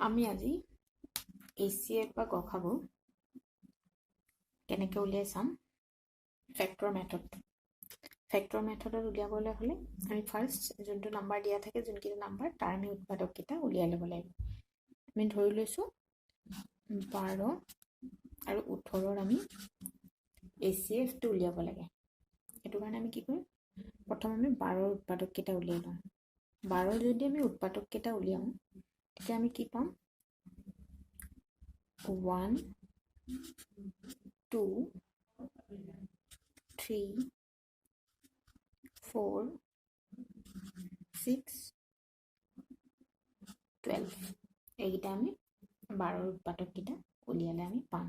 আমি আজি HCF বা গসাগু কেনেকৈ উলিয়াই চাম ফেক্টৰ মেথডত উলিয়াবলৈ হ'লে আমি ফাৰ্ষ্ট যোনটো নাম্বাৰ দিয়া থাকে যোনকেইটা নাম্বাৰ তাৰ আমি উৎপাদককেইটা উলিয়াই ল'ব লাগিব আমি ধৰি লৈছোঁ 12 আৰু 18ৰ আমি HCFটো উলিয়াব লাগে সেইটো কাৰণে আমি কি কৰিম প্ৰথম আমি 12ৰ উৎপাদককেইটা উলিয়াই লওঁ 12 যদি আমি উৎপাদককেইটা উলিয়াওঁ তেতিয়া আমি কি পাম 1 2 3 4 6 12 এইকেইটা আমি 12ৰ উৎপাদককেইটা উলিয়ালে আমি পাম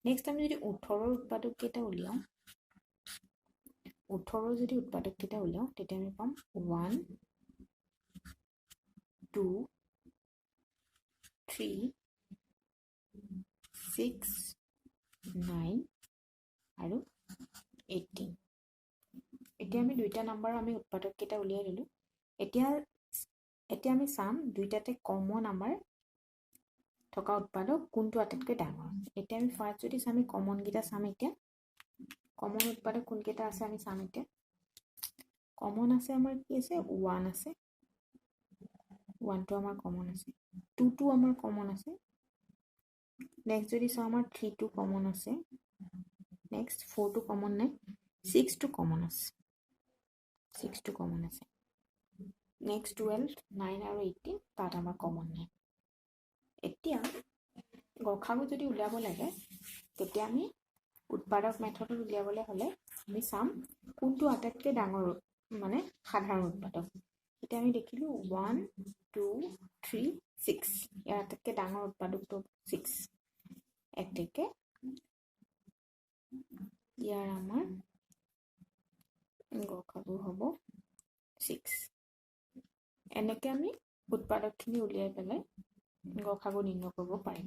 নেক্সট আমি যদি 18ৰ উৎপাদককেইটা উলিয়াওঁ 18ৰ যদি উৎপাদককেইটা উলিয়াওঁ তেতিয়া আমি পাম 1 2 3 6 9 আৰু 18 এতিয়া আমি দুইটা নাম্বাৰ আমি উৎপাদককেইটা উলিয়াই দিলোঁ এতিয়া আমি চাম দুইটাতে কমন আমাৰ থকা উৎপাদক কোনটো আটাইতকৈ ডাঙৰ এতিয়া আমি ফাৰ্ষ্ট যদি আমি কমনকেইটা চাম এতিয়া কমন উৎপাদক কোনকেইটা আছে আমি চাম এতিয়া কমন আছে আমাৰ কি আছে 1 আছে 1টো আমাৰ কমন আছে 2টো আমাৰ কমন আছে নেক্সট যদি চাওঁ আমাৰ 3টো কমন আছে নেক্সট 4টো কমন নাই 6টো কমন আছে 6টো কমন আছে নেক্সট 12 9 আৰু 18 তাত আমাৰ কমন নাই এতিয়া গসাগু যদি উলিয়াব লাগে তেতিয়া আমি উৎপাদক মেথডত উলিয়াবলৈ হ'লে আমি চাম কোনটো আটাইতকৈ ডাঙৰ মানে সাধাৰণ উৎপাদক এতিয়া আমি দেখিলোঁ 1 2 3 6 ইয়াৰ আটাইতকৈ ডাঙৰ উৎপাদকটো 6 এতেকে ইয়াৰ আমাৰ গসাগু হ'ব 6 এনেকৈ আমি উৎপাদকখিনি উলিয়াই পেলাই গসাগু নিৰ্ণয় কৰিব পাৰিম